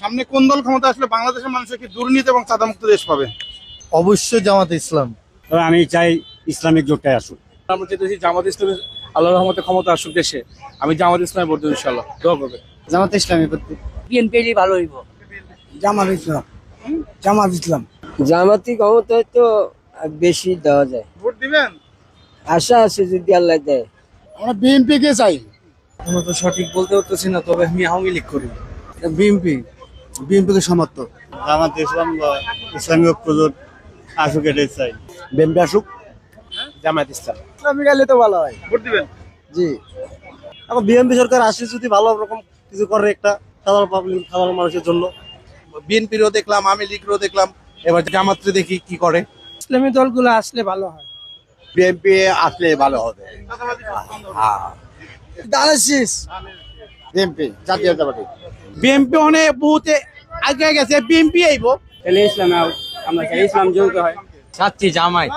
সামনে কোন দল ক্ষমতা আসলে বাংলাদেশের মানুষ কি দুর্নীতি এবং চাঁদামুক্ত দেশ পাবে? অবশ্যই জামাতে ইসলাম। আমি চাই ইসলামিক জোটটাই আসুক। আমরা চাইতেছি জামাত ইসলামের আল্লাহর রহমতে ক্ষমতা আসুক দেশে। আমি জামাত ইসলামে ভোট দেব ইনশাআল্লাহ। দোয়া করবে। জামাতে ইসলামী বিএনপি ভালো হইব। জামাত ইসলাম। জামাত ইসলাম। জামাতি ক্ষমতা তো বেশি দেওয়া যায়, ভোট দিবেন? আশা আছে যদি আল্লাহ দেয়। আমরা বিএনপি কে চাই। আমরা তো সঠিক বলতে পারতেছি না, তবে আমি আওয়ামী লীগ করি। বিএনপি কে সমর্থন। জামাত ইসলাম বা ইসলামী ঐক্যজোট আসুক, এটাই চাই। বিএনপি আসুক। জামাত ইসলাম। ইসলামী গেলে তো ভালো হয়। ভোট দিবেন? জি। এখন বিএনপি সরকার আসে যদি ভালো রকম কিছু করে একটা সাধারণ পাবলিক, সাধারণ মানুষের জন্য। বিএনপিরও দেখলাম, আওয়ামী লীগেরও দেখলাম, এবার জামাতরে দেখি কি করে। ইসলামী দলগুলো আসলে ভালো হয়। বিএনপি আসলে ভালো হবে। বিএনপি জাতীয়তাবাদী। বিএনপি অনেক বহুত আগে গেছে, বিএনপি আইব। তাহলে ইসলাম আমরা চাই ইসলাম জড়িত হয়। চাচ্ছি জামাই।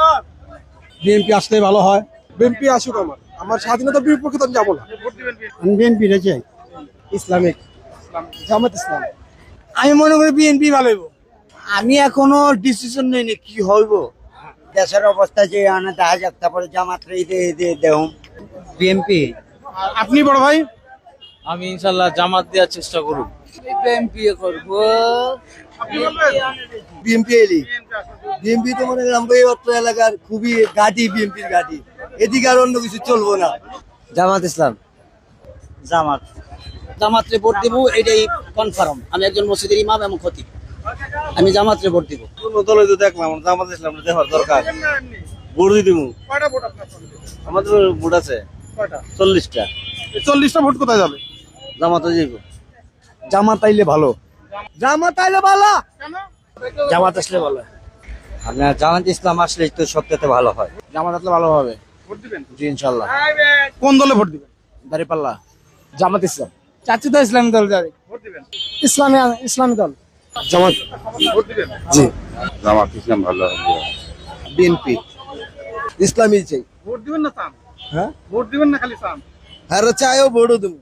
বিএনপি আসলে ভালো হয়। বিএনপি আসুক। আমার স্বাধীনতা বিপক্ষে তো আমি যাবো না। আমি বিএনপি রে চাই। ইসলামিক জামাত ইসলাম। আমি মনে করি বিএনপি ভালো হইব। আমি এখনো ডিসিশন নেইনি কি হইব। দেশের অবস্থা যে আনা দেখা যাক, তারপরে জামাতরে দেহম। বিএনপি। আপনি বড় ভাই? আমি ইনশাআল্লাহ জামাত দেওয়ার চেষ্টা করব। বিএনপি করব। আপনি বলবেন? বিএনপি এলি। বিএনপি তো মনে করি আমরা এই অত্র এলাকার খুবই গাড়ি, বিএনপির গাড়ি। এদিকে আর অন্য কিছু চলবো না। জামাত ইসলাম। জামাত জামাতরে ভোট দিব, এটাই কনফার্ম। আমি একজন মসজিদের ইমাম এবং খতিব, আমি জামাতরে ভোট দিব। কোন দলে তো দেখলাম জামাত ইসলাম দেওয়ার দরকার। ভোট দিয়ে দিব। কয়টা ভোট আপনার সঙ্গে? আমাদের ভোট আছে কয়টা? 40টা। 40টা ভোট কোথায় যাবে? জামাতে যাইব। জামাত আইলে ভালো। জামাত আইলে ভালো। কেন? জামাত আসলে ভালো। আপনার জামাত ইসলাম আসলে তো সবচেয়ে ভালো হয়। জামাত আসলে ভালো হবে। ভোট দিবেন? জি ইনশাআল্লাহ। কোন দলে ভোট দিবেন? দাঁড়িপাল্লা। জামাত ইসলাম। চাচ্ছি তো ইসলামী দল যাবে। ভোট দিবেন? ইসলামী দল। জামাত। ভোট দিবেন? জি। জামাত ইসলাম ভালো হবে। বিএনপি। ইসলামী চাই। ভোট দিবেন না চান? হ্যাঁ? ভোট দিবেন না খালি চান? আর চাইও ভোটও দেবো।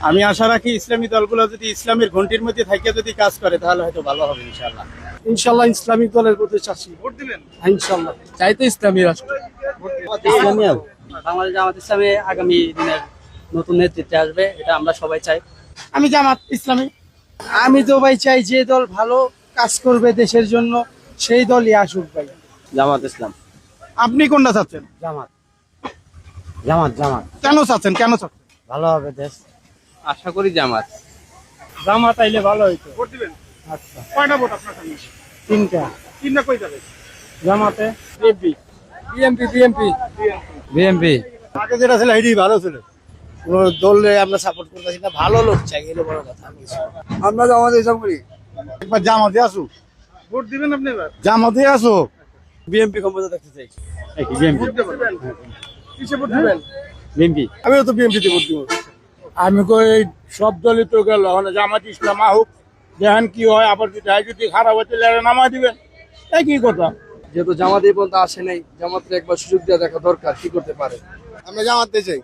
আমি আশা রাখি ইসলামী দলগুলো যদি ইসলামের ঘন্টির মধ্যে থাকে যদি কাজ করে তাহলে হয়তো ভালো হবে ইনশাআল্লাহ। ইনশাআল্লাহ ইসলামিক দলের প্রতি চাচ্ছি। ভোট দিবেন? ইনশাআল্লাহ চাই তো ইসলামী রাষ্ট্র। বাংলাদেশ জামাত ইসলামে আগামী দিনের নতুন নেতৃত্বে আসবে, এটা আমরা সবাই চাই। আমি জামাত ইসলামী। আমি তো ভাই চাই যে দল ভালো কাজ করবে দেশের জন্য সেই দলই আসুক ভাই। জামাত ইসলাম। আপনি কোনটা চাচ্ছেন? জামাত। জামাত। জামাত। কেন চাচ্ছেন? কেন চাচ্ছেন? ভালো হবে দেশ। আশা করি জামাত। জামাত আইলে ভালো হইতো। ভোট দিবেন? আচ্ছা। কয়টা ভোট আপনার সঙ্গে? 3টা। 3টা কই যাবে? জামাতে বিএনপি। বিএনপি। আগে যেটা ছিল এটাই ভালো ছিল। কোন দলে আমরা সাপোর্ট করতেছি না, ভালো লোক চাই, এলো বড় কথা। আমরা জামাতে ইসলাম করি। একবার জামাতে আসুক। ভোট দিবেন আপনি এবার? জামাতে আসুক। বিএনপি ক্ষমতা দেখতে চাই। ভোট দিবেন? কিসে ভোট দিবেন? বিএনপি। আমিও তো বিএনপিতে ভোট দিব। আমি কই সব দলই তো গেল, জামাত ইসলাম আহুক, দেখেন কি হয়। আবার যদি খারাপ হচ্ছে নামা দিবেন, একই কথা। যেহেতু জামাত এই পর্যন্ত আসে নাই, জামাতকে একবার সুযোগ দেওয়া দেখা দরকার, কি করতে পারে। আমরা জামাতে চাই।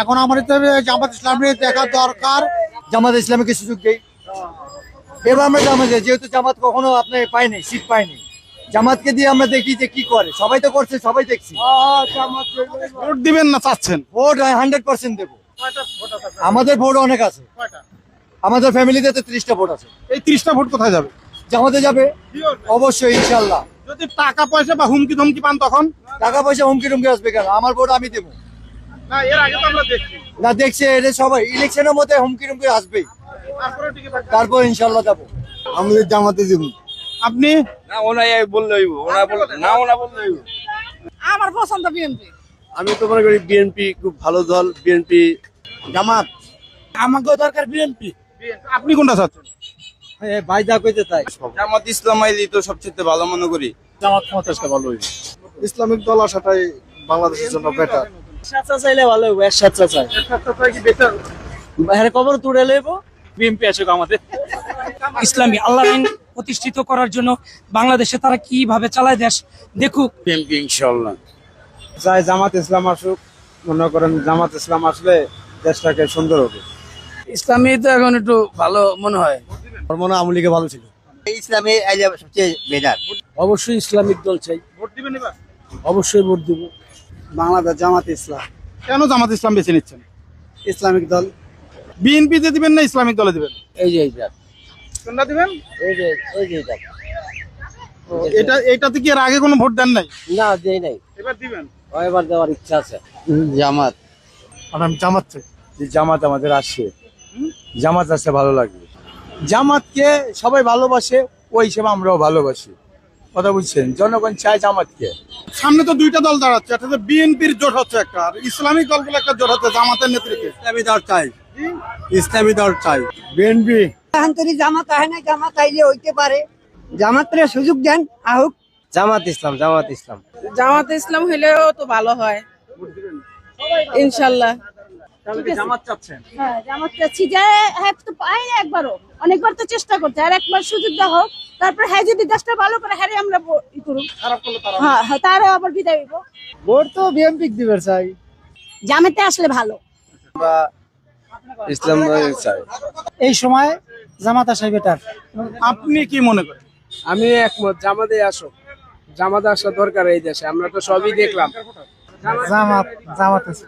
এখন আমাদের তো জামাত ইসলামের দেখা দরকার। জামাত ইসলামকে সুযোগ দেই। এবার আমরা জামাতে, যেহেতু জামাত কখনো আপনি পাইনি, সিট পাইনি, জামাতকে দিয়ে আমরা দেখি যে কি করে। সবাই তো করছে, সবাই দেখছি। ভোট দিবেন না চাচ্ছেন? ভোট 100% দেবো। কয়টা ভোট আছে আপনার? আমাদের ভোট অনেক আছে। কয়টা? আমাদের ফ্যামিলিতে তো 30টা ভোট আছে। এই 30টা ভোট কোথায় যাবে? জামাতে যাবে অবশ্যই ইনশাল্লাহ। যদি টাকা পয়সা বা হুমকি ধমকি পান তখন? টাকা পয়সা হুমকি টুমকি আসবে কেন? আমার ভোট আমি দেবো না, এর আগে তো আমরা দেখছি। না। দেখছে এটা সবাই, ইলেকশনের মধ্যে হুমকি টুমকি আসবেই। তারপরে টিকে থাকবে। তারপর ইনশাল্লাহ যাবো। আমাদের জামাতে যাবো। আপনি? না ওনাই বললে হইব, ওনা বললে হইব। আমার পছন্দ বিএনপি। আমি তো মনে করি বিএনপি খুব ভালো দল। বিএনপি। জামাত। আমাকেও দরকার বিএনপি। আপনি কোনটা চাচ্ছেন? ভাই যা কইতে তাই। জামাত ইসলাম আইলি তো সবচেয়ে ভালো মনে করি। জামাত ক্ষমতা আসলে ভালো হইবে। ইসলামিক দল আসাটাই বাংলাদেশের জন্য বেটার। সাচ্চা চাইলে ভালো হইব, সাচ্চা চাই। কি বেটার? বাইরে কবর তুলে লইব। বিএনপি আসুক আমাদের। ইসলামী আল্লাহর আইন প্রতিষ্ঠিত করার জন্য বাংলাদেশে তারা কিভাবে চালায় দেশ দেখুক। বিএনপি ইনশাআল্লাহ। চাই জামাত ইসলাম আসুক। মনে করেন জামাত ইসলাম আসলে দেশটাকে সুন্দর হবে। ইসলামী তো এখন একটু ভালো মনে হয়। আমার মনে হয় আওয়ামী লীগে ভালো ছিল। ইসলামে সবচেয়ে বেটার। অবশ্যই ইসলামিক দল চাই, ভোট দিবেন এবার? অবশ্যই ভোট দেবো। বাংলাদেশ জামাত ইসলাম, কেন জামাত ইসলাম বেছে নিচ্ছেন? ইসলামিক দল। বিএনপিতে দিবেন না ইসলামিক দলে দিবেন? এই যে এইটা, কোনটা দিবেন? এই যে এইটা। এটাতে কি এর আগে কোনো ভোট দেন নাই? না, দেই নাই, এবার দিবেন? এবার দেওয়ার ইচ্ছা আছে। জামাত। আমি জামাত চাই। যে জামাত আমাদের আসে, জামাত আসলে ভালো লাগবে। জামাতকে সবাই ভালোবাসে, ওই হিসেবে আমরাও ভালোবাসি। কথা বুঝছেন, জনগণ চায় জামাতকে। সামনে তো দুইটা দল দাঁড়াচ্ছে, একটা তো বিএনপির জোট হচ্ছে একটা, আর ইসলামিক দলগুলো একটা জোট হচ্ছে জামাতের নেতৃত্বে। ইসলামী দল চাই, ইসলামী দল চাই। বিএনপি। জামাত আহে না, জামাত আইলে হইতে পারে, জামাতের সুযোগ দেন, আহুক। জামাত ইসলাম, জামাত ইসলাম। জামাত ইসলাম হইলেও তো ভালো হয় ইনশাল্লাহ। জামাত চাচ্ছেন? হ্যাঁ, জামাত চাচ্ছি যে হ্যাঁ তো পাই না একবারও, অনেকবার তো চেষ্টা করছে, আর একবার সুযোগ দেওয়া হোক, তারপর হ্যাঁ যদি দেশটা ভালো করে হ্যাঁ আমরা ই করুক, খারাপ করলে তারা? হ্যাঁ হ্যাঁ তারও আবার বিদায় হইব। ভোট তো বিএনপি দিবে চাই। জামাতে আসলে ভালো। ইসলাম চাই। এই সময় জামাত আসাই বেটার। আপনি কি মনে করেন? আমি একমত, জামাতে আসো, জামাতে আসা দরকার এই দেশে, আমরা তো সবই দেখলাম। জামাত, জামাত আছে।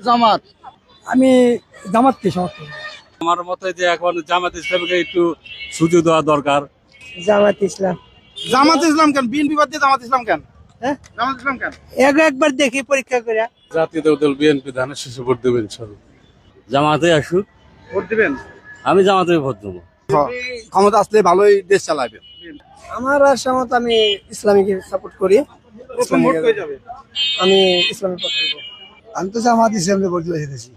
জামাত, আমি জামাতকে সমর্থন। আমার মতে যে এখন জামাত ইসলামকে একটু সুযোগ দেওয়া দরকার। জামাত ইসলাম। জামাত ইসলাম কেন? বিএনপি বাদ দিয়ে জামাত ইসলাম কেন? হ্যাঁ? জামাত ইসলাম কেন? একবার দেখি পরীক্ষা করে। জাতীয় দল বিএনপি ধানের শেষে ভোট দেবেন সব। জামাতে আসুক, ভোট দিবেন? আমি জামাতে ভোট দেবো। ক্ষমতা আসলে ভালোই দেশ চালাবে। আমার আশা মত আমি ইসলামিকে সাপোর্ট করি। প্রথম ভোট হয়ে যাবে। আমি ইসলামিক পক্ষ করব। আমি তো জামাত ইসলামকে ভোট দিয়েছি।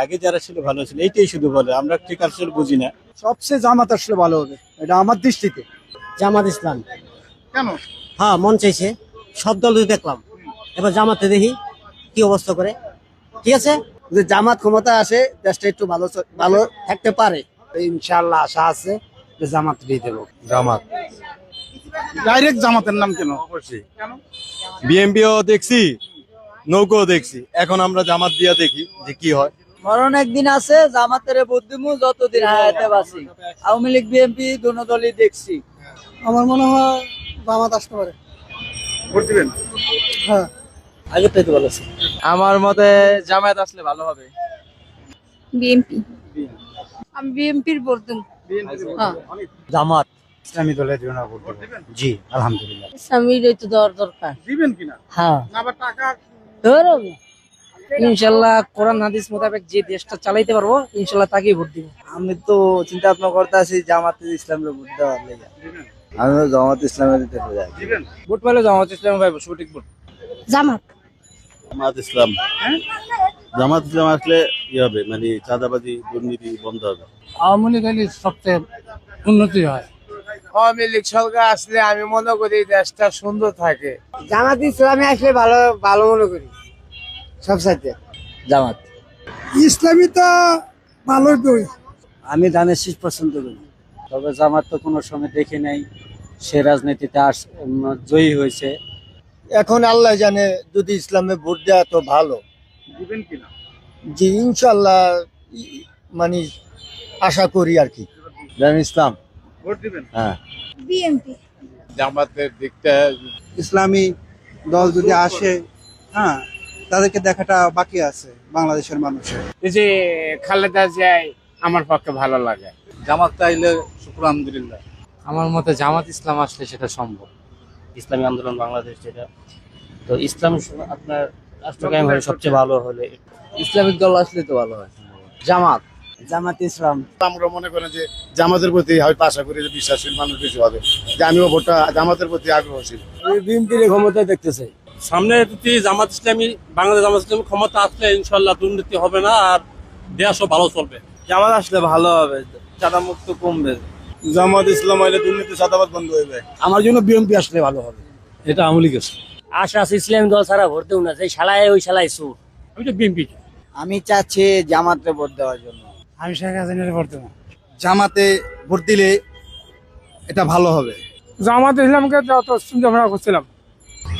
আগে যারা ছিল ভালো ছিল, এইটাই শুধু বলে, আমরা ঠিক আসলে বুঝি না। সবচেয়ে জামাত আসলে ভালো হবে, এটা আমার দৃষ্টিতে। জামাত ইসলাম। কেন? হ্যাঁ, মন চাইছে, সব দল দেখলাম, এবার জামাতে দেখি কি অবস্থা করে। ঠিক আছে, যে জামাত ক্ষমতা আসে, দেশটা একটু ভালো ভালো থাকতে পারে। ইনশাআল্লাহ আশা আছে যে জামাত দিয়ে দেবো। জামাত। ডাইরেক্ট জামাতের নাম কেন? কেন? বিএমপিও দেখছি, নৌকো দেখছি, এখন আমরা জামাত দিয়া দেখি যে কি হয়। মরণ একদিন আছে, জামাতের ভোট দিমু যতদিন হায়াতে বাঁচি। আওয়ামী লীগ বিএনপি দুনো দলই দেখছি। আমার মনে হয় জামাত আসতে পারে। ভোট দিবেন? হ্যাঁ, আগে তো ভালো আছে। আমার মতে জামাত আসলে ভালো হবে। বিএনপি। আমি বিএনপির ভোট দেব। হ্যাঁ, জামাত। ইসলামী দলের জন্য ভোট দেব। জি, আলহামদুলিল্লাহ। ইসলামীর তো দেওয়ার দরকার। দিবেন কিনা? হ্যাঁ, না আবার টাকা? ইনশাল্লাহ কোরআন হাদিস মোতাবেক যে দেশটা চালাইতে পারবো, ইনশাল্লাহ তাকেই ভোট দিব। আমি তো চিন্তা ভাবনা করতে আছি জামাত ইসলামের ভোট দেওয়ার লেগে। আমি জামাত ইসলামের দিতে যাই। দিবেন? ভোট পাইলে জামাত ইসলাম ভাই সঠিক ভোট। জামাত। জামাত ইসলাম, জামাত ইসলাম আসলে কি হবে, মানে চাঁদাবাজি দুর্নীতি বন্ধ হবে। আওয়ামী লীগ এলে সবচেয়ে উন্নতি হয়। আওয়ামী লীগ সরকার আসলে আমি মনে করি দেশটা সুন্দর থাকে। জামাত ইসলামে আসলে ভালো ভালো মনে করি সব সাথে। জামাত। ইসলামী তো ভালোই বই। আমি ধানের শীষ পছন্দ করি, তবে জামাত তো কোনো সময় দেখে নাই, সে রাজনীতিতে জয়ী হয়েছে। এখন আল্লাহ জানে, যদি ইসলামে ভোট দেওয়া তো ভালো। দিবেন কিনা? জি, ইনশাল্লাহ মানে আশা করি আর কি। ইসলাম। ভোট দিবেন? হ্যাঁ। বিএনপি। জামাতের দিকটা ইসলামী দল যদি আসে, হ্যাঁ, তাদেরকে দেখাটা বাকি আছে বাংলাদেশের মানুষের। এই যে খালেদা জিয়াই আমার পক্ষে ভালো লাগে। জামাত চাইলে শুক্র আলহামদুলিল্লাহ। আমার মতে জামাত ইসলাম আসলে সেটা সম্ভব। ইসলামী আন্দোলন বাংলাদেশ যেটা, তো ইসলাম আপনার রাষ্ট্র কায়েম হলে সবচেয়ে ভালো হলে ইসলামিক দল আসলে তো ভালো হয়। জামাত। জামাত ইসলাম। আমরা মনে করেন যে জামাতের প্রতি হয়তো আশা করি যে বিশ্বাসী মানুষ বেশি হবে, যে আমিও ভোটটা জামাতের প্রতি আগ্রহশীল। বিএনপির ক্ষমতা দেখতে চাই। সামনে যদি জামাত ইসলামী, বাংলাদেশ জামাত ইসলামী ক্ষমতা আসলে ইনশাল্লাহ দুর্নীতি হবে না, আর দেশও ভালো চলবে। জামাত আসলে ভালো হবে, চাঁদা মুক্ত কমবে। জামাত ইসলাম হলে দুর্নীতি চাঁদাবাদ বন্ধ হয়ে যায়। আমার জন্য বিএনপি আসলে ভালো হবে। এটা আওয়ামী লীগ আছে। আশা আছে ইসলামী দল ছাড়া ভোট দেব না, সেই শালায় ওই শালায় সুর। আমি তো বিএনপি। আমি চাচ্ছি জামাতে ভোট দেওয়ার জন্য। আমি শেখ হাসিনার ভোট দেবো। জামাতে ভোট দিলে এটা ভালো হবে। জামাত ইসলামকে যত চিন্তা ভাবনা করছিলাম,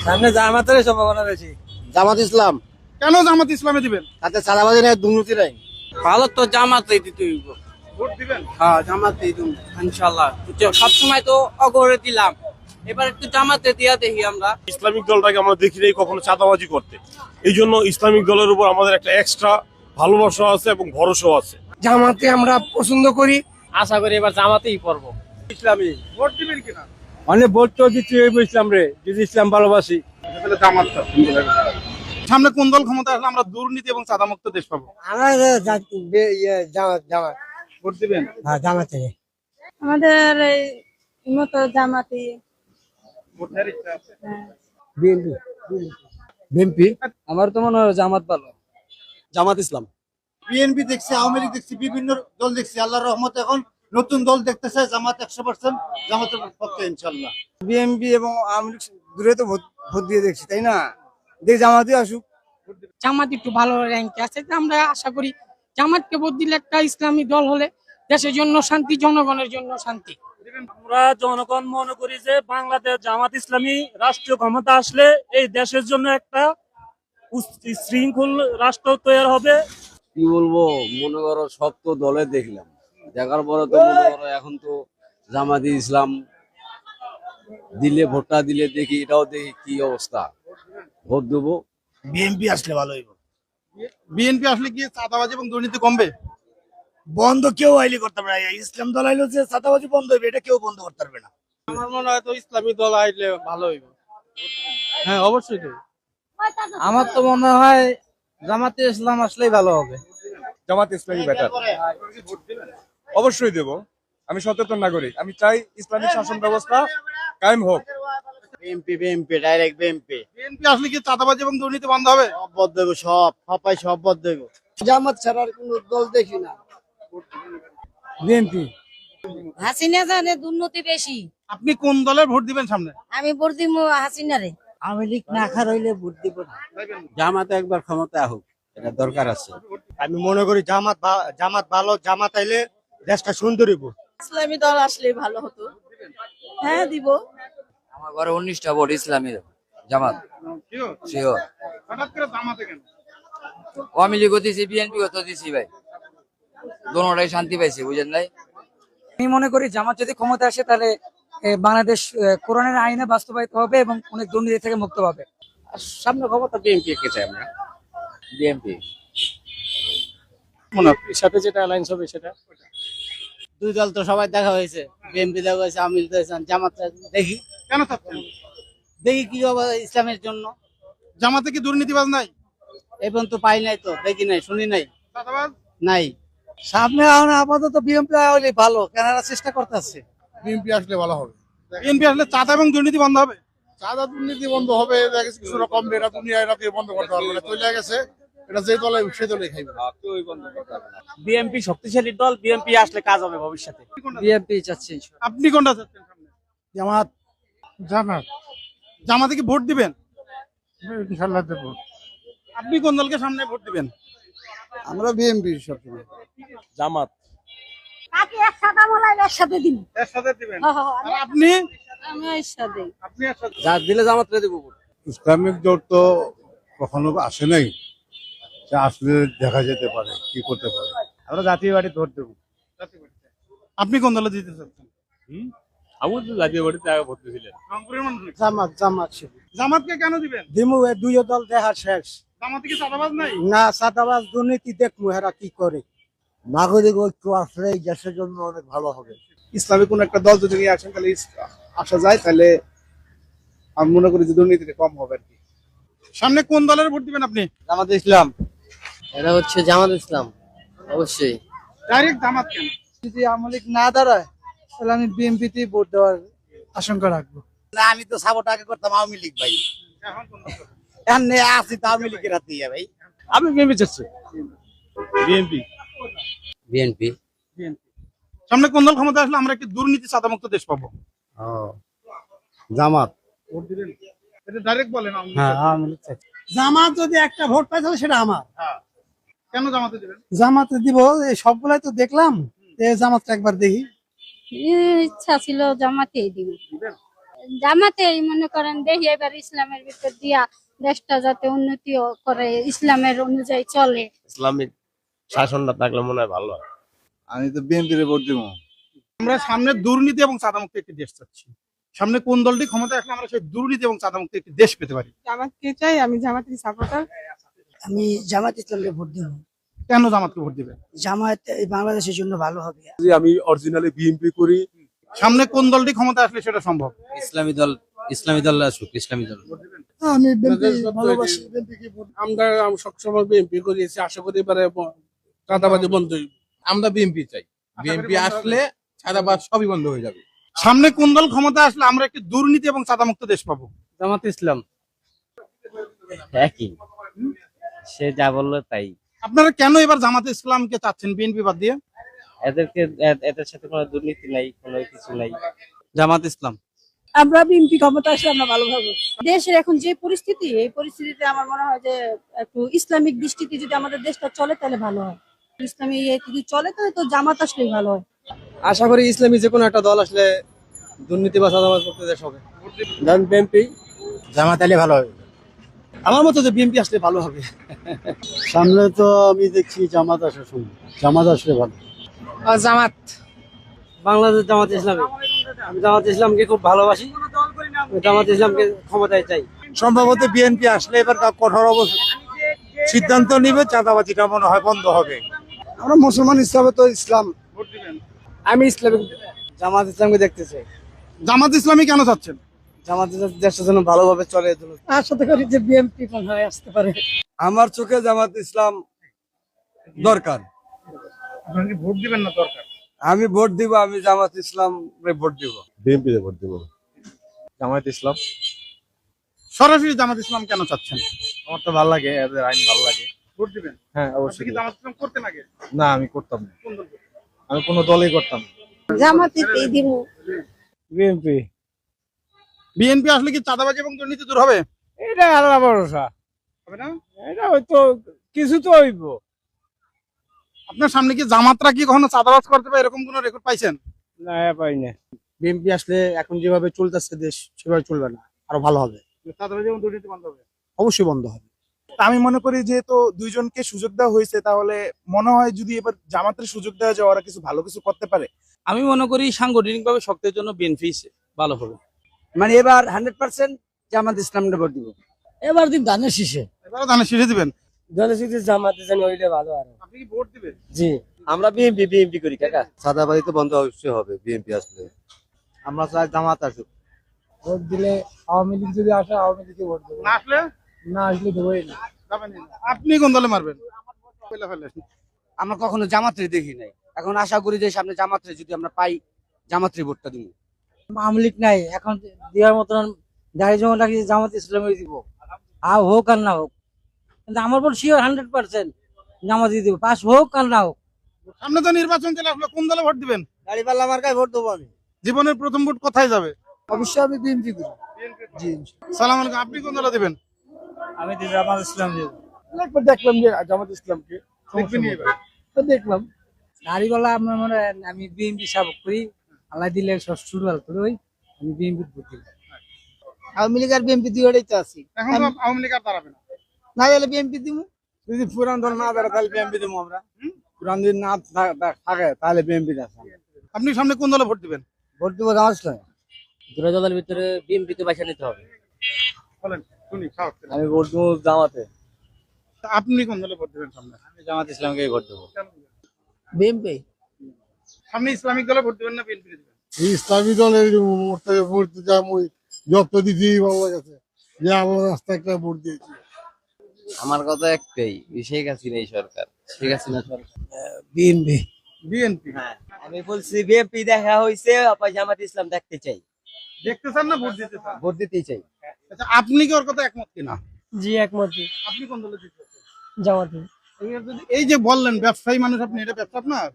সামনে জামাতের সম্ভাবনা বেশি। জামাত ইসলাম। কেন জামাত ইসলামে দিবেন? তাতে চাঁদাবাজি নাই, দুর্নীতি নাই। ভালো তো জামাতই দিতে হইব। ভোট দিবেন? হ্যাঁ জামাতে ইনশাল্লাহ। সবসময় তো অগরে দিলাম, এবার একটু জামাতে দিয়া দেখি আমরা। ইসলামিক দলটাকে আমরা দেখি নাই কখনো চাঁদাবাজি করতে, এই জন্য ইসলামিক দলের উপর আমাদের একটা এক্সট্রা ভালোবাসা আছে এবং ভরসাও আছে। জামাতে আমরা পছন্দ করি, আশা করি এবার জামাতেই পড়বো। ইসলামী ভোট দিবেন কিনা? অনেক ভোট তো দিচ্ছি ইসলাম রে, যদি ইসলাম ভালোবাসি। তাহলে জামাতটা সামনে কোন দল ক্ষমতা আসলে আমরা দুর্নীতি এবং চাঁদামুক্ত দেশ পাবো? আমার জামাত ভোট দিবেন? হ্যাঁ জামাতে। আমাদের এই মতো জামাতি। ভোট দেওয়ার ইচ্ছা আছে? বিএনপি আমার তো মনে হয় জামাত ভালো। জামাত ইসলাম। বিএনপি দেখছি, আওয়ামী লীগ দেখছি, বিভিন্ন দল দেখছি। আল্লাহর রহমতে এখন নতুন দল দেখতেছে, জামাত 100% জামাতের পক্ষে ইনশাল্লাহ। বিএনপি এবং আওয়ামী লীগ দূরে তো ভোট দিয়ে দেখছি, তাই না? দেখ জামাতে আসুক। জামাত একটু ভালো র্যাঙ্কে আছে, তো আমরা আশা করি জামাতকে ভোট দিলে একটা ইসলামী দল হলে দেশের জন্য শান্তি, জনগণের জন্য শান্তি। আমরা জনগণ মনে করি যে বাংলাদেশ জামাত ইসলামী রাষ্ট্রীয় ক্ষমতা আসলে এই দেশের জন্য একটা শৃঙ্খল রাষ্ট্র তৈরি হবে। কি বলবো, মনে করো সব তো দলে দেখলাম, দেখার পরে তো মনে করো এখন তো জামাতি ইসলাম দিলে, ভোটটা দিলে দেখি, এটাও দেখি কি অবস্থা, ভোট দেবো। বিএনপি আসলে ভালো হইব। বিএনপি আসলে কি চাঁদাবাজি এবং দুর্নীতি কমবে? বন্ধ কেউ আইলে করতে পারবে না। ইসলাম দল আইলে যে চাঁদাবাজি বন্ধ হইবে, এটা কেউ বন্ধ করতে পারবে না। আমার মনে হয় তো ইসলামী দল আইলে ভালো হইব। হ্যাঁ অবশ্যই তো। আমার তো মনে হয় জামাতে ইসলাম আসলেই ভালো হবে। জামাত ইসলামী বেটার। অবশ্যই দেব, আমি সচেতন নাগরিক, আমি চাই ইসলামিক শাসন ব্যবস্থা কায়েম হোক। BNP direct BNP. বিএনপি আসলে কি চাঁদাবাজি এবং দুর্নীতি বন্ধ হবে? সব দেব, সব দেব। জামাত ছাড়ার কোন দল দেখি না। বিএনপি। হাসিনা জানে দুর্নীতি বেশি। আপনি কোন দলের ভোট দিবেন সামনে? আমি ভোট দিব হাসিনারে। আওয়ামী লীগ না খার হইলে ভোট দিব না। জামাতে একবার ক্ষমতা হোক, এটা দরকার আছে। আমি মনে করি জামাত ভালো, জামাত আইলে দেশটা সুন্দর হইব। ইসলামী দল আসলে ভালো হতো। হ্যাঁ দিব। আমার ঘরে 19টা ভোট ইসলামী জামাত। শিওর। হঠাৎ করে জামাতে কেন? আওয়ামী লীগও দিছি, বিএনপি তো দিছি ভাই, দোনোটাই শান্তি পাইছি, বুঝেন নাই? আমি মনে করি জামাত যদি ক্ষমতা আসে তাহলে বাংলাদেশ কোরআনের আইনে বাস্তবায়িত হবে এবং অনেক দুর্নীতি থেকে মুক্ত হবে। সামনে ক্ষমতা বিএনপি কে চাই আমরা? বিএনপি। সাথে যেটা অ্যালায়েন্স হবে সেটা। দুই দল তো সবাই দেখা হয়েছে, বিএনপি দেখা হয়েছে, আওয়ামী লীগ দেখা হয়েছে, জামাত দেখি কেন চাচ্ছেন? দেখি কি হবে ইসলামের জন্য। জামাতে কি দুর্নীতিবাজ নাই? এই পর্যন্ত পাই নাই, তো দেখি নাই, শুনি নাই, চাঁদাবাজ? নাই। সামনে আপাতত বিএনপি হইলে ভালো, কেনারা চেষ্টা করতেছে। বিএনপি আসলে ভালো হবে। বিএনপি আসলে চাঁদা এবং দুর্নীতি বন্ধ হবে? চাঁদা দুর্নীতি বন্ধ হবে, কিছুটা কমবে। এটা দুনিয়া এটাকে বন্ধ করতে পারবে না, চলে গেছে। এটা যে দলে সে দলে খাইবে। বিএনপি শক্তিশালী দল, বিএনপি আসলে কাজ হবে ভবিষ্যতে। বিএনপি চাচ্ছি। আপনি কোনটা চাচ্ছেন সামনে? জামাত। জামাত জামাতে কি ভোট দিবেন? ইনশাল্লাহ দেবো। আপনি কোন দলকে সামনে ভোট দিবেন? আমরা বিএনপি সবসময়। জামাত। কাকে একসাথে বলাই একসাথে দিন। এর সাথে দিবেন? হ্যাঁ, হ্যাঁ, আর আপনি? আমি একসাথে। আপনি এর সাথে? যা দিলে জামাতরে দেবো। ইসলামিক দল তো কখনো আসে নাই, সে আসলে দেখা যেতে পারে কি করতে পারে। আমরা জাতীয় পার্টি ভোট দেবো। আপনি কোন দলে দিতে চাচ্ছেন? আমি তো জাতীয় পার্টিতে আগে ভোট দিয়েছিলেন। রংপুরের মানুষ নাকি? জামাত জামাতকে কেন দিবেন? দিমু দুই দল দেখা শেষ। জামাতে কি চাঁদাবাজ নাই? না, চাঁদাবাজ দুর্নীতি দেখবো হেরা কি করে। নাগরিক ঐক্য আসলে এই দেশের জন্য অনেক ভালো হবে। ইসলামী কোন একটা দল যদি নিয়ে আসেন তাহলে আসা যায়, তাহলে আমি মনে করি যে দুর্নীতিটা কম হবে আর কি। সামনে কোন দলের ভোট দিবেন আপনি? জামাত ইসলাম। এটা হচ্ছে জামাত ইসলাম অবশ্যই। ডাইরেক্ট জামাত কেন? যদি আওয়ামী লীগ না দাঁড়ায় তাহলে আমি বিএনপিতে ভোট দেওয়ার আশঙ্কা রাখবো। না, আমি তো সাপোর্ট আগে করতাম আওয়ামী লীগ ভাই, এখন কোন দল? এখন আছি তো আওয়ামী লীগের হাতে ভাই। আমি বিএনপি চাচ্ছি। বিএনপি। বিএনপি। সামনে কোন দল ক্ষমতা আসলে আমরা একটি দুর্নীতি চাঁদামুক্ত দেশ পাবো? জামাত। ভোট দিবেন? এটা ডাইরেক্ট বলেন। আওয়ামী লীগ জামাত যদি একটা ভোট পায় তাহলে সেটা আমার। কেন জামাতে দিবেন? জামাতে দিব, এই সবগুলাই তো দেখলাম, জামাতটা একবার দেখি। ইচ্ছা ছিল জামাতেই দিব। জামাতেই মনে করেন দেখি এবার ইসলামের ভিতর দিয়া দেশটা যাতে উন্নতি করে, ইসলামের অনুযায়ী চলে। ইসলামিক শাসনটা থাকলে মনে হয় ভালো হয়। আমি তো বিএনপির ভোট দিব। আমরা সামনে দুর্নীতি এবং চাঁদামুক্ত একটি দেশ চাচ্ছি, সামনে কোন দলটি ক্ষমতা আসলে আমরা সেই দুর্নীতি এবং চাঁদামুক্ত একটি দেশ পেতে পারি? জামাতকে চাই, আমি জামাতের সাপোর্টার। আমি জামাত ইসলামকে ভোট দেব। কেন জামাতকে ভোট দিবেন? জামাত বাংলাদেশের জন্য ভালো হবে। আমি অরিজিনালি বিএনপি করি। সামনে কোন দলটি ক্ষমতা আসলে সেটা সম্ভব? ইসলামী দল আসুক, ইসলামী দল। আমি ভালোবাসি। আমরা সবসময় বিএনপি করেছি, আশা করি এবারে চাঁদাবাজি বন্ধ হইবে। আমরা বিএনপি চাই, বিএনপি আসলে চাঁদাবাজ সবই বন্ধ হয়ে যাবে। সামনে কোন দল ক্ষমতা আসলে আমরা একটি দুর্নীতি এবং চাঁদামুক্ত দেশ পাবো? জামাত ইসলাম। একই, সে যা বললো তাই। আপনারা কেন এবার জামাতে ইসলামকে চাচ্ছেন বিএনপি বাদ দিয়ে? এদের সাথে কোনো দুর্নীতি নাই, কোনো কিছু নাই। জামাত ইসলাম। আমরা বিএনপি ক্ষমতা আসলে আমরা ভালো হবে। দেশের এখন যে পরিস্থিতি, এই পরিস্থিতিতে আমার মনে হয় যে একটু ইসলামিক দৃষ্টিতে যদি আমাদের দেশটা চলে তাহলে ভালো হয়। ইসলামী যদি চলে তাহলে তো জামাত আসলেই ভালো হয়। আশা করি ইসলামী যে কোনো একটা দল আসলে দুর্নীতি বা চাঁদাবাজ মুক্ত দেশ হবে। বিএনপি। জামাত আলী ভালো হবে। আমার মতো যে বিএনপি আসলে ভালো হবে। সামনে তো আমি দেখছি জামাত আসা সম্ভব, জামাত আসলে ভালো। জামাত। বাংলাদেশ জামাত ইসলামী। আমি জামাত ইসলামকে খুব ভালোবাসি, জামাত ইসলামকে ক্ষমতায় চাই। সম্ভবত বিএনপি আসলে এবার কঠোর অবস্থা সিদ্ধান্ত নিবে, চাঁদাবাজিটা মনে হয় বন্ধ হবে। আমরা মুসলমান হিসাবে তো ইসলাম। আমি ইসলামিক জামাত ইসলামকে দেখতে চাই। জামাত ইসলামী কেন চাচ্ছেন? জামাত দেশের জন্য ভালোভাবে চলে, আশা করি যে বিএনপি হয়ে আসতে পারে। আমার চোখে জামাত ইসলাম দরকার। আপনারা কি ভোট দিবেন না দরকার? আমি ভোট দিব, আমি জামাত ইসলাম ভোট দিব। বিএনপি তে ভোট দিব। জামায়াত ইসলাম। সরাসরি জামাত ইসলাম কেন চাচ্ছেন? আমার তো ভালো লাগে, এদের আইন ভালো লাগে। ভোট দিবেন? হ্যাঁ আপনি অবশ্যই। কি জামাত ইসলাম করতেন আগে? না আমি করতাম না, কোন দল করতেন? আমি কোনো দলই করতাম না। জামাতেই দিব। বিএনপি। বিএনপি আসলে কি চাঁদাবাজি এবং দুর্নীতি দূর হবে? এটা আল্লাহ ভরসা, হবে না? এটা হয়তো কিছু তো হইব। আপনার সামনে কি জামাতরা কি কখনো চাঁদাবাজ করতে পারে এরকম কোন রেকর্ড পাইছেন? না পাই না। বিএনপি আসলে এখন যেভাবে চলতেছে দেশ সেভাবে চলবে না, আরো ভালো হবে। চাঁদাবাজি এবং দুর্নীতি বন্ধ হবে? অবশ্যই বন্ধ হবে। আমি মনে করি যেহেতু দুইজনকে সুযোগ দেওয়া হয়েছে, তাহলে মনে হয় যদি এবার জামাতের সুযোগ দেওয়া যায় ওরা কিছু ভালো কিছু করতে পারে। আমি মনে করি সাংগঠনিকভাবে শক্তির জন্য বিএনপি ভালো হবে। মানে এবার 100% জামাত ইসলামকে ভোট দিব। এবার দিন ধানের শীষে। এবারে ধানের শীষে দিবেন? ধানের শীষে জামাত ইসলাম ওইটা ভালো আর। আপনি কি ভোট দিবেন? জি। আমরা বিএনপি করি কাকা। চাঁদাবাজি তো বন্ধ অবশ্যই হবে বিএনপি আসলে। আমরা চাই জামাত আসুক। ভোট দিলে আওয়ামী লীগ যদি আসে আওয়ামী লীগে ভোট দেবো, না আসলে না আসলে দেবোই না। যাবেন না। আপনি কোন দলে মারবেন? ফেলে ফেলে। আমরা কখনো জামাতরে দেখি নাই, এখন আশা করি যে সামনে জামাতরে যদি আমরা পাই, জামাতরে ভোটটা দিব। আওয়ামী লীগ নাই এখন দেওয়ার মতন, দাঁড়িয়ে জমা রাখি জামাত ইসলামে দিব, আর হোক আর না হোক। কিন্তু আমার ভোট শিওর 100% জামাত দিব, পাস হোক আর না হোক। সামনে তো নির্বাচন চলে আসলো, কোন দলে ভোট দিবেন? গাড়িপাল্লা মার্কায় ভোট দেবো আমি। জীবনের প্রথম ভোট কোথায় যাবে? অবশ্যই আমি বিএনপি করি। জি। সালাম আলাইকুম, আপনি কোন দলে দিবেন? আমি জামাত ইসলাম দিব। একবার দেখলাম যে জামাত ইসলামকে, দেখবেন এবার? তো দেখলাম। গাড়িপাল্লা আমার মনে হয় আমি বিএনপি সাপোর্ট করি, আল্লাহ দিলে সব শুরু করি, ওই আমি বিএনপি ভোট দিব। আওয়ামী লীগ আর বিএনপি দুইটাই তো আছি, এখন তো আওয়ামী লীগ আর দাঁড়াবে না। না গেলে বিএনপি দিব। যদি পুরান দল না দাঁড়ায় তাহলে বিএনপি দেবো আমরা। পুরান যদি না থাকে তাহলে বিএনপি আছে। আপনি সামনে কোন দলে ভোট দিবেন? ভোট দিব জামাত ইসলাম। দুটো দলের ভিতরে বিএনপি তো বাছা নিতে হবে। বলেন, শুনি, সাহস করে। আমি ভোট দেবো জামাতে। আপনি কোন দলে ভোট দিবেন সামনে? আমি জামাত ইসলামকেই ভোট দেবো। বিএনপি। সামনে ইসলামিক দলে ভোট দিবেন না বিএনপি দিবেন? ইসলামী দলের ভোট দিতে আমি যত দিদি বাবা গেছে যে আমার রাস্তা একটা ভোট দিয়েছি। আমার কথা একটাই, শেখ হাসিনা সরকার, শেখ হাসিনা সরকার। বিএনপি। বিএনপি। হ্যাঁ আমি বলছি বিএনপি দেখা হয়েছে, জামাত ইসলাম দেখতে চাই। দেখতে চান না ভোট দিতে চান? ভোট দিতেই চাই। আচ্ছা, আপনি কি ওর কথা একমত কিনা? জি একমত। আপনি কোন দলে দিতে চাচ্ছেন? জামাতে। এই যে বললেন ব্যবসায়ী মানুষ আপনি, এটা ব্যবসা আপনার,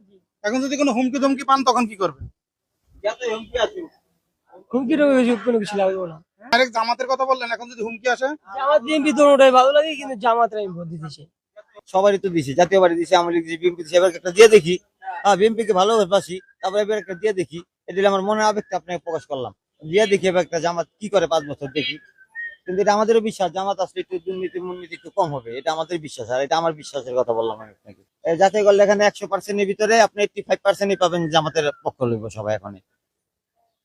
এখন যদি কোনো হুমকি ধমকি পান তখন কি করবেন? হুমকির কোনো কিছু লাগবে না। ডাইরেক্ট জামাতের কথা বললেন, এখন যদি হুমকি আসে? জামাত বিএনপি দুটোটাই ভালো লাগে, কিন্তু জামাতের আমি ভোট দিতেছি। সবারই তো দিছি, জাতীয় পার্টি দিছি, আওয়ামী লীগ দিছি, বিএনপি দিছি, এবার একটা দিয়ে দেখি। বিএনপি কে ভালোবাসি, তারপরে এবার একটা দিয়ে দেখি। এটা আমার মনে আবেগটা আপনাকে প্রকাশ করলাম। দিয়ে দেখি এবার একটা জামাত কি করে 5 বছর দেখি। কিন্তু এটা আমাদেরও বিশ্বাস জামাত আসলে একটু দুর্নীতি একটু কম হবে, এটা আমাদের বিশ্বাস। আর এটা আমার বিশ্বাসের কথা বললাম আমি আপনাকে। যাচাই করলে এখানে 100% এর ভিতরে আপনি 85% পাবেন জামাতের পক্ষ লইব সবাই। এখন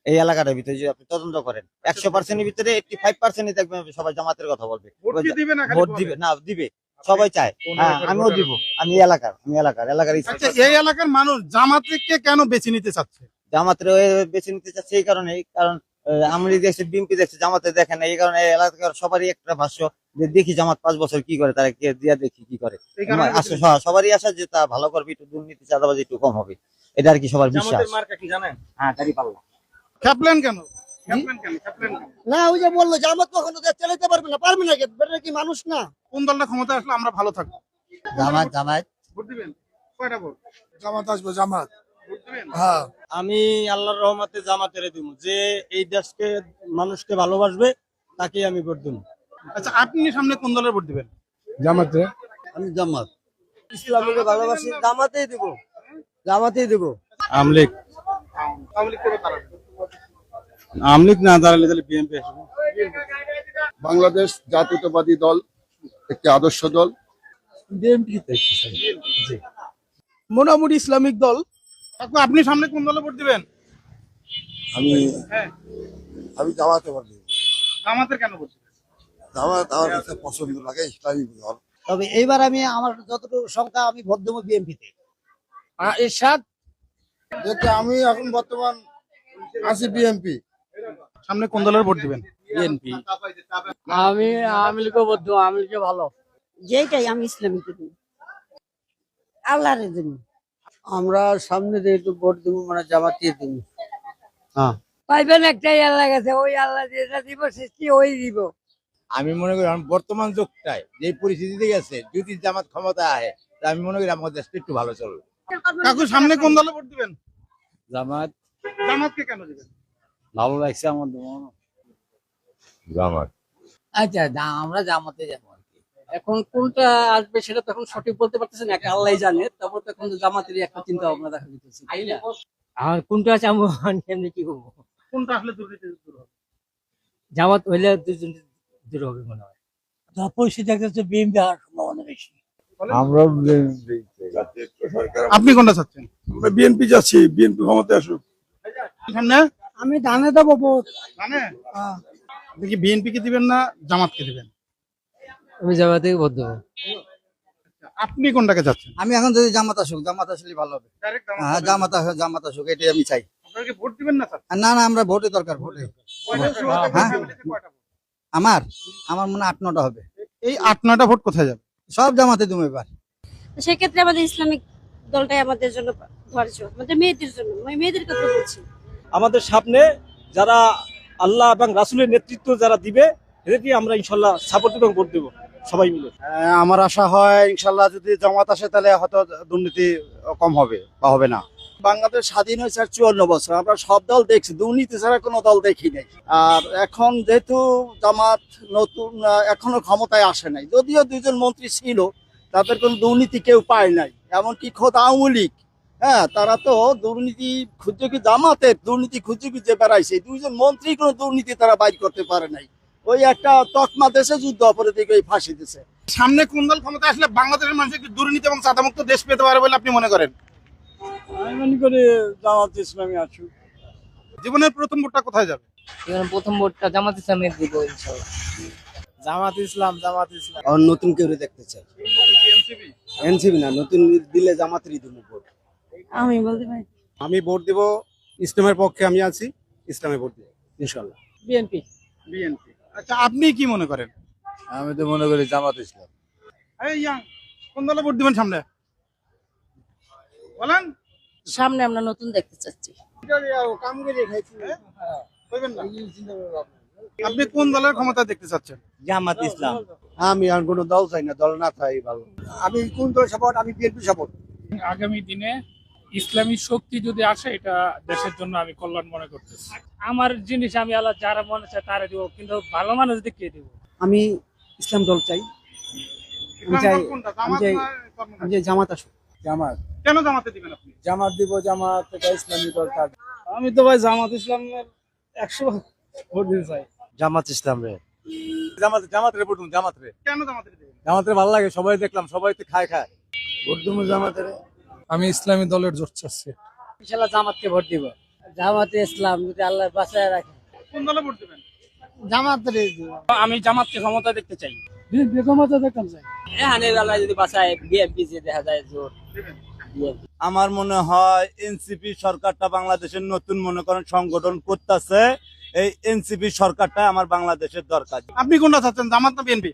এই এলাকাটার ভিতরে যদি আপনি তদন্ত করেন 100% এর ভিতরে 85% দেখবেন সবাই জামাতের কথা বলবে। ভোট দিবে না, দিবে, সবাই চায়। হ্যাঁ, আমিও দিব। আমি এলাকার আচ্ছা, এই এলাকার মানুষ জামাতকে কেন বেছে নিতে চাচ্ছে? জামাতের বেছে নিতে চাচ্ছে এই কারণে, কারণ আমি দেখছি বিএনপি দেখছি, জামাতে দেখেন না। এই কারণে এলাকার সবারই একটা ভাষ্য যে দেখি জামাত 5 বছর কি করে, তারা দিয়া দেখি কি করে। সবারই আশা যে তা ভালো করবে, একটু দুর্নীতি চাঁদাবাজি একটু কম হবে, এটা আর কি সবার বিশ্বাস। হ্যাঁ, তারই পাল্লা খেপলেন কেন? না, ওই যে বললো জামাত কখনো চালাতে পারবে না কি মানুষ না। কোন দলটা ক্ষমতা আসলে আমরা ভালো থাকবো? জামাত ভোট দিবেন? কয়টা ভোট? জামাত আসবে, জামাত। ভোট দিবেন? হ্যাঁ, আমি আল্লাহর রহমতে জামাতের দিব, যে এই দেশকে মানুষকে ভালোবাসবে তাকেই আমি ভোট দেব। আচ্ছা, আপনি সামনে কোন দলের ভোট দিবেন? জামাতে। আমি জামাত, ইসলামকে ভালোবাসি, জামাতেই দিব। আমলিক আওয়ামী লীগ করে তারা আমলিক না দাঁড়ালে তাহলে বিএনপি আসবে। বাংলাদেশ জাতীয়তাবাদী দল একটি আদর্শ দল। মোটামুটি ইসলামিক দল। কাকু, আপনি সামনে কোন দলে ভোট দিবেন? হ্যাঁ, আমি জামাতে ভোট দেব। জামাতের কেন ভোট দিবেন? জামাত আমার কাছে পছন্দ লাগে, ইসলামিক দল। তবে এইবার আমার যতটুকু সংখ্যা আমি ভোট দেবো বিএনপিতে। এরশাদ, আমি এখন বর্তমান আছি বিএনপি। সামনে কোন দলের ভোট দিবেন? বিএনপি। আমি আওয়ামী লীগও ভোট দেবো, আওয়ামী লীগও ভালো। যেটাই আমি ইসলামিক দিই আল্লাহর জন্য। আমরা সামনে যেহেতু ভোট দেবো মানে জামাতে দেবো। পাইবেন একটাই আল্লাহ গেছে, ওই আল্লাহ যেটা দিব সৃষ্টি ওই দিব। আমি মনে করি বর্তমান যুগটায় যে পরিস্থিতিতে গেছে, যদি জামাত ক্ষমতা আহে, তা আমি মনে করি আমাদের দেশটা একটু ভালো চলবে। কাকু, সামনে কোন দলে ভোট দিবেন? জামাত। জামাতকে কেন দিবেন? ভালো লাগছে আমাদের। জামাত। আচ্ছা, আমরা জামাতে যাবো। এখন কোনটা আসবে সেটা তো এখন সঠিক বলতে পারতেছেন, একটা আল্লাহ জানে। তারপর তো এখন জামাতেরই একটা চিন্তা ভাবনা দেখা দিতেছে, তাই না? আর কোনটা আছে আমি এমনি কি করবো? কোনটা আসলে দুর্নীতি দূর হবে? জামাত হইলে দুজন দূর হবে মনে হয়। পরিস্থিতি একটা বিএনপি আর সম্ভাবনা বেশি। আমরা আপনি কোনটা চাচ্ছেন? বিএনপি যাচ্ছি, বিএনপি ক্ষমতা আসুক। সামনে আমি দানে দেবো ভোট। জানে আপনি কি বিএনপি কে দিবেন না জামাতকে দিবেন? আমি জামাতে ভোট দেবো। আপনি কোনটাকে চাচ্ছেন? আমি এখন যদি জামাত আসলে ভালো হবে। ডাইরেক্ট হ্যাঁ, জামাত আসুক, এটাই আমি চাই। আপনারা কি ভোট দিবেন না স্যার? না, আমরা ভোটে দরকার, ভোটে। হ্যাঁ, আমার মনে হয় 8-9টা হবে। এই 8-9টা ভোট কোথায় যাবে? সব জামাতে দেবো এবার। সেক্ষেত্রে আমাদের ইসলামিক দলটাই আমাদের জন্য ধৈর্য, আমাদের মেয়েদের জন্য, আমি মেয়েদের কথা বলছি। আমাদের সামনে যারা আল্লাহ এবং রাসূলের নেতৃত্ব যারা দিবে, এদেরকে আমরা ইনশাল্লাহ সাপোর্ট এবং ভোট দেবো সবাই মিলে। আমার আশা হয় ইনশাল্লাহ যদি জামাত আসে তাহলে হয়তো দুর্নীতি কম হবে বা হবে না। বাংলাদেশ স্বাধীন হয়েছে 54 বছর, আমরা সব দল দেখছি, দুর্নীতি ছাড়া কোনো দল দেখি নাই। আর এখন যেহেতু জামাত নতুন, এখনো ক্ষমতায় আসে নাই, যদিও 2জন মন্ত্রী ছিল, তাদের কোনো দুর্নীতি কেউ পায় নাই। এমনকি খোদ আওয়ামী লীগ, হ্যাঁ, তারা তো দুর্নীতি খুঁজে কি, জামাতের দুর্নীতি খুঁজে যে বেড়াইছে, 2জন মন্ত্রী কোনো দুর্নীতি তারা বাইর করতে পারে নাই। ওই একটা তকমা দেশে যুদ্ধ অপরাধীকে ফাঁসি দিছে। সামনে কোন দল ক্ষমতা আসলে বাংলাদেশের মানুষ একটি দুর্নীতি এবং চাঁদামুক্ত দেশ পেতে পারে বলে আপনি মনে করেন? আমি মনে করি জামাত ইসলামী আসুক। জীবনের প্রথম ভোটটা কোথায় যাবে? প্রথম ভোটটা জামাত ইসলামের দিব ইনশাল্লাহ। জামাত ইসলাম। আর নতুন কেউ দেখতে চাই, এনসিপি না, নতুন দিলে জামাতেরই দেবো ভোট। আমি বলতে পারি আমি ভোট দিব ইসলামের পক্ষে, আমি আছি, ইসলামে ভোট দিব ইনশাল্লাহ। বিএনপি। বিএনপি। আচ্ছা, আপনি কি মনে করেন? আমি তো মনে করি জামাত ইসলাম। এই ইয়াং, কোন দলে ভোট দিবেন সামনে বলেন? সামনে আমরা নতুন দেখতে চাচ্ছি। আপনি কোন দলের ক্ষমতা দেখতে চাচ্ছেন? জামাত ইসলাম। আমি আর কোনো দল চাই না, দল না চাই ভালো। আমি কোন দল সাপোর্ট? আমি বিএনপি সাপোর্ট। আগামী দিনে ইসলামী শক্তি যদি আসে, এটা দেশের জন্য আমি কল্যাণ মনে করতেছি। আমার জিনিস আমি আল্লাহ যারা মনে চায় তারা দিব, কিন্তু ভালো মানুষ দেখিয়ে দিব। আমি ইসলাম দল চাই। আমি চাই জামাত আসুক। জামাত। কেন জামাতে দিবেন আপনি? জামাত দিব, জামাত এটা ইসলামী দল থাকবে। আমি তো ভাই জামাত ইসলামের 100 ভোট দিতে চাই। জামাত ইসলাম রে। জামাতের ভোট জামাতের কেন জামাতের দেবেন? জামাতের ভালো লাগে, সবাই দেখলাম, সবাই তো খায় ভোট দেবো জামাতের। আমি ইসলামী দলের জোট চাচ্ছি। ইনশাআল্লাহ জামাতকে ভোট দিব। জামাতে ইসলাম যদি আল্লাহ বাঁচায় রাখে। কোন দলে ভোট দেবেন? জামাতের আমি জামাতকে ক্ষমতা দেখতে চাই। ক্ষমতা দেখতাম চাই। এখানে আল্লাহ যদি বাঁচায় বিএনপি যে দেখা যায় জোর আমার মনে হয় এনসিপি সরকারটা বাংলাদেশের নতুন মনে করেন সংগঠন করতেছে, এই এনসিপি সরকারটা আমার বাংলাদেশের দরকার। আপনি কোনটা চাচ্ছেন, জামাত না বিএনপি?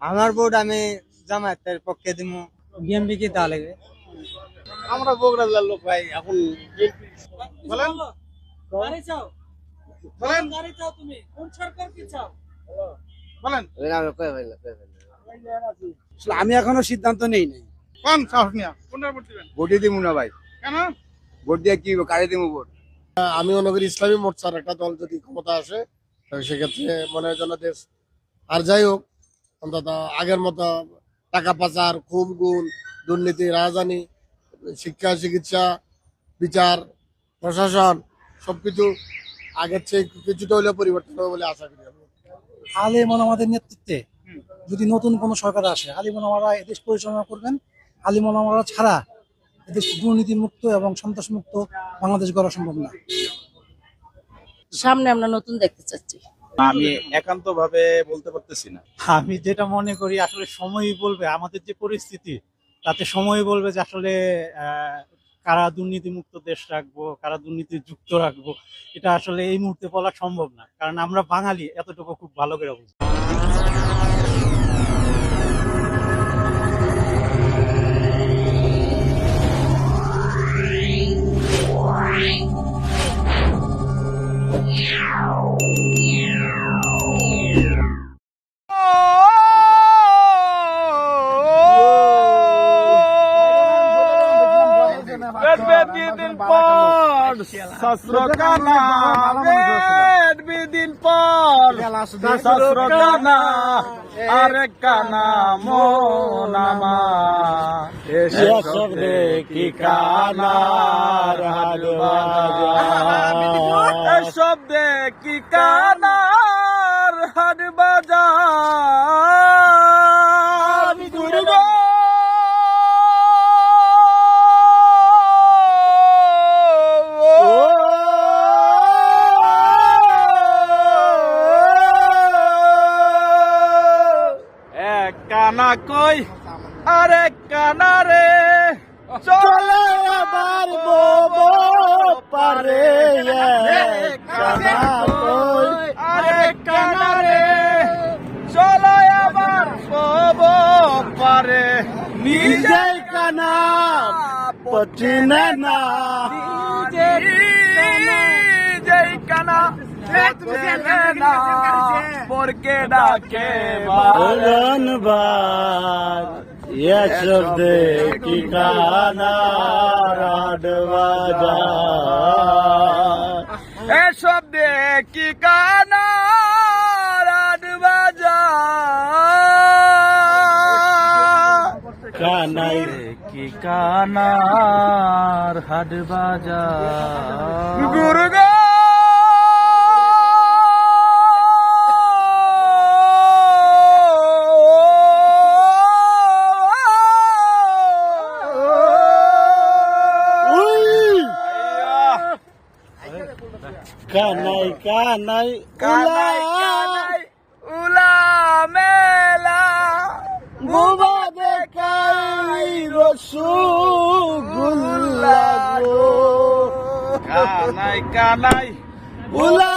আমার ভোট আমি জামাতের পক্ষে দিব। বিএনপি কে দেওয়া লাগবে? আমরা বগুড়া জেলার লোক ভাই, এখন বলেন বলেন বলেন। আমি এখনো সিদ্ধান্ত নেই নাই। কোন সাহস নিয়া কোনটা ভোট দিবেন? ভোটই দিব না ভাই। কেন? ভোট দিয়ে কি কারে দিব ভোট? আমি মনে করি ইসলামী মোর্চার একটা দল যদি ক্ষমতা আসে সেক্ষেত্রে মনে হয় যেন দেশ আর যাই হোক অন্তত আগের মতো টাকা পাচার, খুন গুণ, দুর্নীতি, রাজধানী, শিক্ষা, চিকিৎসা, বিচার, প্রশাসন সবকিছু আগের চেয়ে কিছুটা হলেও পরিবর্তন হবে বলে আশা করি। আলিম ওলামাদের নেতৃত্বে যদি নতুন কোনো সরকার আসে, আলিম ওলামারা এদেশ পরিচালনা করবেন। আলিম ওলামারা ছাড়া এদেশ দুর্নীতি মুক্ত এবং সন্ত্রাস মুক্ত বাংলাদেশ গড়া সম্ভব না। সামনে আমরা নতুন দেখতে চাচ্ছি। আমি একান্ত ভাবে বলতে পারতেছি না। আমি যেটা মনে করি আসলে সময়ই বলবে, আমাদের যে পরিস্থিতি তাতে সময় বলবে যে আসলে কারা দুর্নীতি মুক্ত দেশ রাখবো, কারা দুর্নীতি যুক্ত রাখবো, এটা আসলে এই মুহূর্তে বলা সম্ভব না, কারণ আমরা বাঙালি এতটুকু খুব ভালো করে বুঝি। দিন পর সসরকানা, দিন পর সসরকানা, আরেক কানা মোনামা, এসব দেখি কানার হাট বাজার, এসব দেখি কানার হাট বাজার। দুর্গা কানা কই আরেক কানা রে, চলে আবার ববো পারে, কানা কই আরেক কানা রে, চলে আবার ববো পারে, নিজেই কানা পচিনে না, নিজেই কানা পরকে ডাকে বারবার, এসব দেখি কানার হাট বাজার, এসব দেখি কানার হাট বাজার, কানাই দেখি কানার হাট বাজার। গুরুগা কানাই কানাই কানাই কানাই উলা মেলা, বুবা দেখাই রসগোল্লা গো, কানাই কানাই উলা